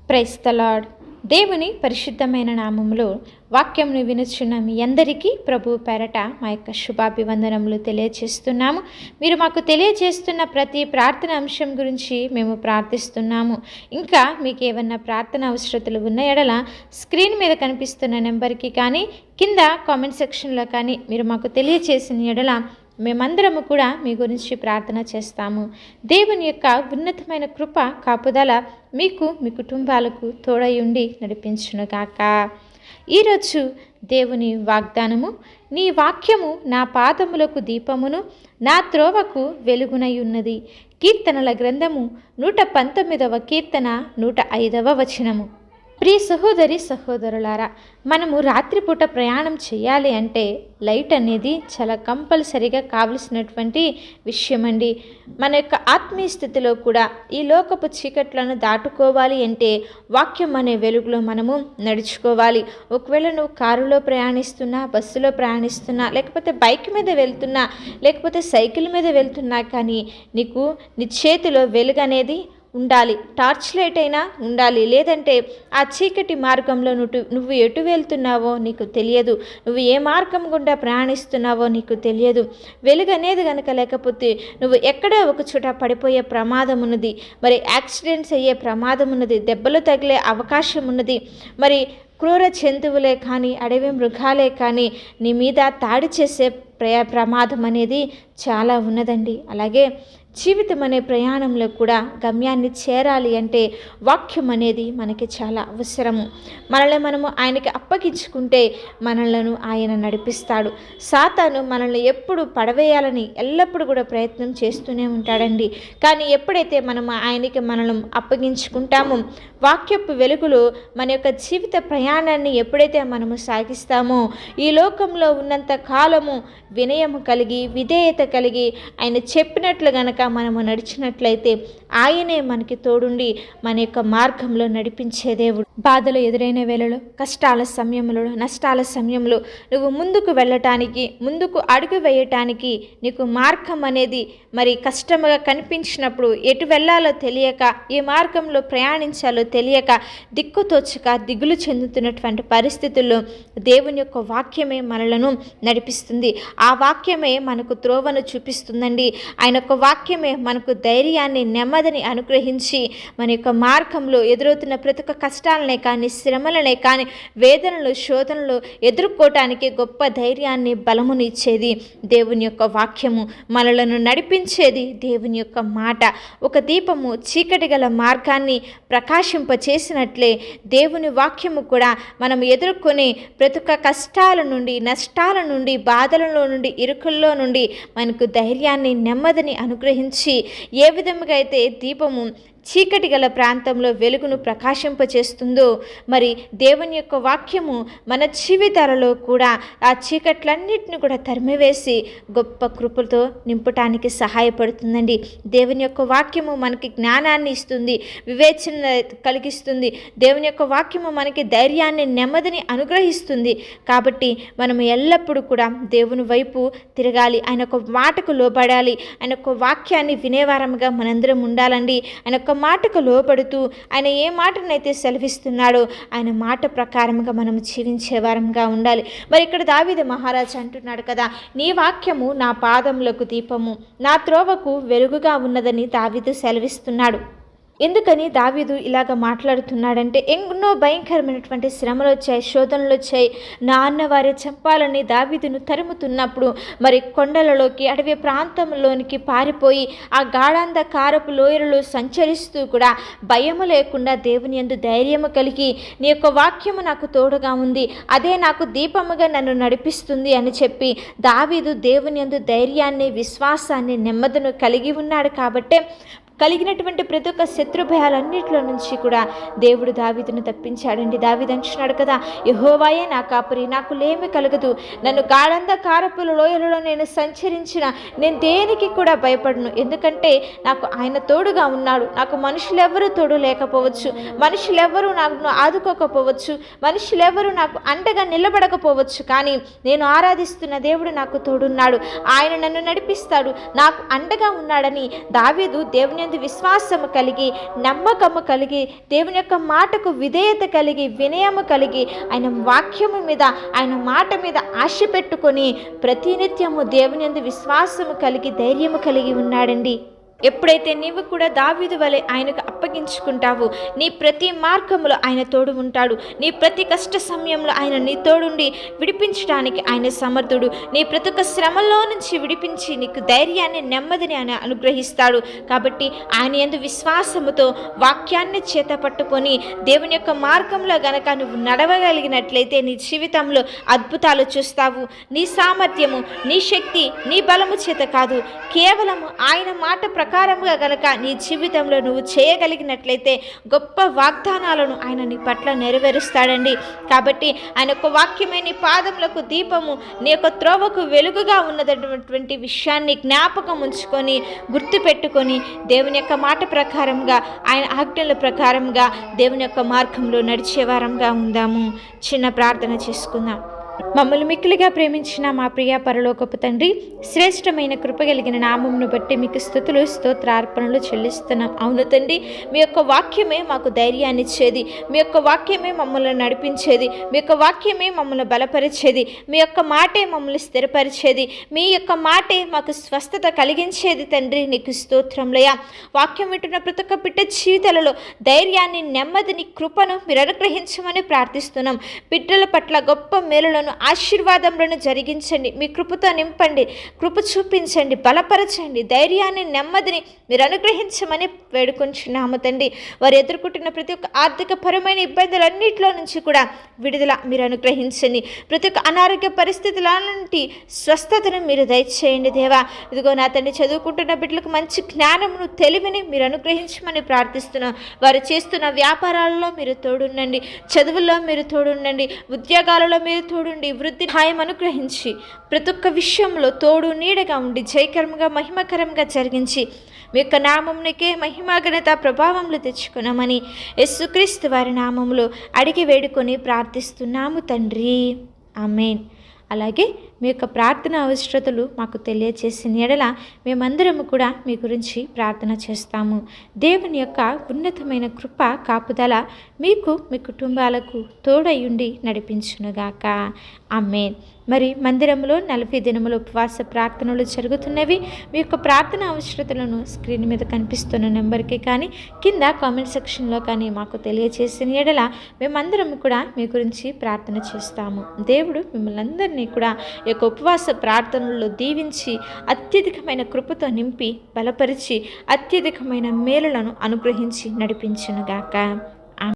Praise the lord. దేవుని పరిశుద్ధమైన నామములో వాక్యంను వినుచున్న మీ అందరికీ ప్రభు పేరట మా యొక్క శుభాభివందనములు తెలియజేస్తున్నాము. మీరు మాకు తెలియజేస్తున్న ప్రతి ప్రార్థన అంశం గురించి మేము ప్రార్థిస్తున్నాము. ఇంకా మీకు ఏమన్నా ప్రార్థన అవసరతలు ఉన్న ఎడల స్క్రీన్ మీద కనిపిస్తున్న నెంబర్కి కానీ కింద కామెంట్ సెక్షన్లో కానీ మీరు మాకు తెలియజేసిన ఎడల మేమందరము కూడా మీ గురించి ప్రార్థన చేస్తాము. దేవుని యొక్క ఉన్నతమైన కృప కాపుదల మీకు మీ కుటుంబాలకు తోడై ఉండి నడిపించునుగాక. ఈరోజు దేవుని వాగ్దానము, నీ వాక్యము నా పాదములకు దీపమును నా త్రోవకు వెలుగునై ఉన్నది. కీర్తనల గ్రంథము 119వ కీర్తన 105వ వచనము. ప్రియ సహోదరి సహోదరులారా, మనము రాత్రిపూట ప్రయాణం చేయాలి అంటే లైట్ అనేది చాలా కంపల్సరీగా కావలసినటువంటి విషయం అండి. మన యొక్క ఆత్మీయ స్థితిలో కూడా ఈ లోకపు చీకట్లను దాటుకోవాలి అంటే వాక్యం అనే వెలుగులో మనము నడుచుకోవాలి. ఒకవేళ నువ్వు కారులో ప్రయాణిస్తున్నా, బస్సులో ప్రయాణిస్తున్నా, లేకపోతే బైక్ మీద వెళ్తున్నా, లేకపోతే సైకిల్ మీద వెళ్తున్నా, కానీ నీకు నీ చేతిలో వెలుగు అనేది ఉండాలి. టార్చ్ లైట్ అయినా ఉండాలి. లేదంటే ఆ చీకటి మార్గంలో నువ్వు ఎటు వెళ్తున్నావో నీకు తెలియదు. నువ్వు ఏ మార్గం గుండా ప్రయాణిస్తున్నావో నీకు తెలియదు. వెలుగు అనేది కనుక లేకపోతే నువ్వు ఎక్కడో ఒక చోట పడిపోయే ప్రమాదం ఉన్నది. మరి యాక్సిడెంట్స్ అయ్యే ప్రమాదం ఉన్నది. దెబ్బలు తగిలే అవకాశం ఉన్నది. మరి క్రూర జంతువులే కానీ, అడవి మృగాలే కానీ నీ మీద దాడి చేసే ప్రమాదం అనేది చాలా ఉన్నదండి. అలాగే జీవితం అనే ప్రయాణంలో కూడా గమ్యాన్ని చేరాలి అంటే వాక్యం అనేది మనకి చాలా అవసరము. మనల్ని మనము ఆయనకి అప్పగించుకుంటే మనలను ఆయన నడిపిస్తాడు. సాతాను మనల్ని ఎప్పుడు పడవేయాలని ఎల్లప్పుడూ కూడా ప్రయత్నం చేస్తూనే ఉంటాడండి. కానీ ఎప్పుడైతే మనం ఆయనకి మనల్ని అప్పగించుకుంటామో, వాక్యపు వెలుగులో మన యొక్క జీవిత ప్రయాణాన్ని ఎప్పుడైతే మనము సాగిస్తామో, ఈ లోకంలో ఉన్నంత కాలము వినయము కలిగి, విధేయత కలిగి, ఆయన చెప్పినట్లు గనక మనము నడిచినట్లయితే ఆయనే మనకి తోడుండి మన యొక్క మార్గంలో నడిపించే దేవుడు. బాధలు ఎదురైన వేళలో, కష్టాల సమయంలో, నష్టాల సమయంలో నువ్వు ముందుకు వెళ్ళటానికి, ముందుకు అడుగు వేయటానికి నీకు మార్గం అనేది మరి కష్టముగా కనిపించినప్పుడు, ఎటు వెళ్ళాలో తెలియక, ఏ మార్గంలో ప్రయాణించాలో తెలియక, దిక్కుతోచక దిగులు చెందుతున్నటువంటి పరిస్థితుల్లో దేవుని యొక్క వాక్యమే మనలను నడిపిస్తుంది. ఆ వాక్యమే మనకు త్రోవను చూపిస్తుందండి. ఆయన యొక్క వాక్యమే మనకు ధైర్యాన్ని, నెమ్మదిని అనుగ్రహించి మన యొక్క మార్గంలో ఎదురవుతున్న ప్రతి ఒక్క కష్టాలనే కానీ, శ్రమలనే కానీ, వేదనలు, శోధనలు ఎదుర్కోవటానికి గొప్ప ధైర్యాన్ని, బలమును ఇచ్చేది దేవుని యొక్క వాక్యము. మనలను నడిపించేది దేవుని యొక్క మాట. ఒక దీపము చీకటి గల మార్గాన్ని ప్రకాశింపచేసినట్లే దేవుని వాక్యము కూడా మనం ఎదుర్కొనే ప్రతి ఒక్క కష్టాల నుండి, నష్టాల నుండి, బాధలలో నుండి, ఇరుకుల్లో నుండి మనకు ధైర్యాన్ని, నెమ్మదిని అనుగ్రహించి, ఏ విధముగా అయితే దీపము చీకటి గల ప్రాంతంలో వెలుగును ప్రకాశింపచేస్తుందో, మరి దేవుని యొక్క వాక్యము మన జీవితాలలో కూడా ఆ చీకట్లన్నిటిని కూడా తరిమివేసి గొప్ప కృపతో నింపటానికి సహాయపడుతుందండి. దేవుని యొక్క వాక్యము మనకి జ్ఞానాన్ని ఇస్తుంది, వివేచన కలిగిస్తుంది. దేవుని యొక్క వాక్యము మనకి ధైర్యాన్ని, నెమ్మదిని అనుగ్రహిస్తుంది. కాబట్టి మనం ఎల్లప్పుడూ కూడా దేవుని వైపు తిరగాలి. ఆయన ఒక మాటకు లోబడాలి. ఆయన ఒక వాక్యాన్ని వినేవారముగా మనందరం ఉండాలండి. ఆయన ఒక మాటకు లోబడుతూ ఆయన ఏ మాటనైతే సెలవిస్తున్నాడో ఆయన మాట ప్రకారంగా మనం జీవించే వారంగా ఉండాలి. మరి ఇక్కడ దావీదు మహారాజు అంటున్నాడు కదా, నీ వాక్యము నా పాదములకు దీపము, నా త్రోవకు వెలుగుగా ఉన్నదని దావీదు సెలవిస్తున్నాడు. ఎందుకని దావీదు ఇలాగ మాట్లాడుతున్నాడంటే, ఎన్నో భయంకరమైనటువంటి శ్రమలు వచ్చాయి, శోధనలు వచ్చాయి. నా అన్నవారే చంపాలని దావీదును తరుముతున్నప్పుడు మరి కొండలలోకి, అడవి ప్రాంతంలోనికి పారిపోయి ఆ గాఢాంధకారపు లోయలలో సంచరిస్తూ కూడా భయము లేకుండా దేవుని యందు ధైర్యము కలిగి, నీ యొక్క వాక్యము నాకు తోడుగా ఉంది, అదే నాకు దీపముగా నన్ను నడిపిస్తుంది అని చెప్పి దావీదు దేవుని యందు ధైర్యాన్ని, విశ్వాసాన్ని, నెమ్మదిని కలిగి ఉన్నాడు. కాబట్టే కలిగినటువంటి ప్రతి ఒక్క శత్రు భయాలన్నింటిలో నుంచి కూడా దేవుడు దావీదును తప్పించాడండి. దావీదు అంటున్నాడు కదా, యెహోవాయే నా కాపరి, నాకు లేమి కలగదు. నన్ను గాఢాంధకారపు లోయలలో నేను సంచరించిన నేను దేనికి కూడా భయపడను. ఎందుకంటే నాకు ఆయన తోడుగా ఉన్నాడు. నాకు మనుషులెవరూ తోడు లేకపోవచ్చు, మనుషులెవరూ నాకు ఆదుకోకపోవచ్చు, మనుషులెవరూ నాకు అండగా నిలబడకపోవచ్చు, కానీ నేను ఆరాధిస్తున్న దేవుడు నాకు తోడున్నాడు. ఆయన నన్ను నడిపిస్తాడు, నాకు అండగా ఉన్నాడని దావీదు దేవుని యందు విశ్వాసము కలిగి, నమ్మకము కలిగి, దేవుని యొక్క మాటకు విధేయత కలిగి, వినయము కలిగి, ఆయన వాక్యము మీద, ఆయన మాట మీద ఆశ పెట్టుకొని ప్రతినిత్యము దేవుని యందు విశ్వాసము కలిగి, ధైర్యము కలిగి ఉన్నాడండి. ఎప్పుడైతే నీవు కూడా దావీదు వలె ఆయనకు అప్పగించుకుంటావో, నీ ప్రతి మార్గంలో ఆయన తోడు ఉంటాడు. నీ ప్రతి కష్ట సమయంలో ఆయన నీ తోడుండి విడిపించడానికి ఆయన సమర్థుడు. నీ ప్రతి ఒక్క శ్రమలో నుంచి విడిపించి నీకు ధైర్యాన్ని, నెమ్మదిని ఆయన అనుగ్రహిస్తాడు. కాబట్టి ఆయన యందు విశ్వాసముతో వాక్యాన్ని చేత పట్టుకొని దేవుని యొక్క మార్గంలో గనక నువ్వు నడవగలిగినట్లయితే నీ జీవితంలో అద్భుతాలు చూస్తావు. నీ సామర్థ్యము, నీ శక్తి, నీ బలము చేత కాదు, కేవలము ఆయన మాట ప్రకారముగా గనక నీ జీవితంలో నువ్వు చేయగలిగినట్లయితే గొప్ప వాగ్దానాలను ఆయన నీ పట్ల నెరవేరుస్తాడండి. కాబట్టి ఆయన యొక్క వాక్యమే నీ పాదములకు దీపము, నీ యొక్క త్రోవకు వెలుగుగా ఉన్నటువంటి విషయాన్ని జ్ఞాపకం ఉంచుకొని, గుర్తుపెట్టుకొని దేవుని యొక్క మాట ప్రకారంగా, ఆయన ఆజ్ఞల ప్రకారంగా దేవుని యొక్క మార్గంలో నడిచేవారంగా ఉందాము. చిన్న ప్రార్థన చేసుకుందాం. మమ్మల్ని మిక్కిలిగా ప్రేమించిన మా ప్రియ పరలోకపు తండ్రి, శ్రేష్టమైన కృప కలిగిన నామమును బట్టి మీకు స్తుతులు, స్తోత్రార్పణలు చెల్లిస్తున్నాం. అవును తండ్రి, మీ యొక్క వాక్యమే మాకు ధైర్యాన్ని ఇచ్చేది, మీ యొక్క వాక్యమే మమ్మల్ని నడిపించేది, మీ యొక్క వాక్యమే మమ్మల్ని బలపరిచేది, మీ యొక్క మాటే మమ్మల్ని స్థిరపరిచేది, మీ యొక్క మాటే మాకు స్వస్థత కలిగించేది. తండ్రి నీకు స్తోత్రంలయ్యా. వాక్యం వింటున్న ప్రతి ఒక్క బిడ్డ జీవితాలలో ధైర్యాన్ని, నెమ్మదిని, కృపను మీరు అనుగ్రహించమని ప్రార్థిస్తున్నాం. బిడ్డల పట్ల గొప్ప మేలులను, ఆశీర్వాదములను జరిగించండి. మీ కృపతో నింపండి, కృప చూపించండి, బలపరచండి, ధైర్యాన్ని, నెమ్మదిని మీరు అనుగ్రహించమని వేడుకొంచున్నాము తండ్రి. వారు ఎదుర్కొంటున్న ప్రతి ఒక్క ఆర్థిక పరమైన ఇబ్బందులన్నింటిలో నుంచి కూడా విడుదల మీరు అనుగ్రహించండి. ప్రతి ఒక్క అనారోగ్య పరిస్థితుల నుండి స్వస్థతను మీరు దయచేయండి దేవా. ఇదిగో నా తండ్రి, చదువుకుంటున్న బిడ్డలకు మంచి జ్ఞానమును, తెలివిని మీరు అనుగ్రహించమని ప్రార్థిస్తున్నాం. వారు చేస్తున్న వ్యాపారాలలో మీరు తోడుండండి, చదువుల్లో మీరు తోడుండండి, ఉద్యోగాలలో మీరు తోడుండి, వృద్ధి హాయం అనుగ్రహించి ప్రతి ఒక్క విషయంలో తోడు నీడగా ఉండి జయకరంగా, మహిమకరంగా జరిగించి మీ యొక్క నామమునికే మహిమ, ఘనత, ప్రభావములు తెచ్చుకున్నామని యేసుక్రీస్తు వారి నామములో అడిగి వేడుకొని ప్రార్థిస్తున్నాము తండ్రి. ఆమేన్. అలాగే మీ యొక్క ప్రార్థన అవసరతలు మాకు తెలియచేసిన ఎడల మేమందరము కూడా మీ గురించి ప్రార్థన చేస్తాము. దేవుని యొక్క ఉన్నతమైన కృప, కాపుదల మీకు, మీ కుటుంబాలకు తోడయుండి నడిపించునుగాక. ఆమేన్. మరి మందిరంలో 40 దినముల ఉపవాస ప్రార్థనలు జరుగుతున్నవి. మీ యొక్క ప్రార్థన అవసరతలను స్క్రీన్ మీద కనిపిస్తున్న నెంబర్కి కానీ, కింద కామెంట్ సెక్షన్లో కానీ మాకు తెలియచేసిన ఎడల మేమందరం కూడా మీ గురించి ప్రార్థన చేస్తాము. దేవుడు మిమ్మల్ని అందరినీ కూడా ఈ యొక్క ఉపవాస ప్రార్థనల్లో దీవించి అత్యధికమైన కృపతో నింపి బలపరిచి అత్యధికమైన మేలులను అనుగ్రహించి నడిపించునుగాక.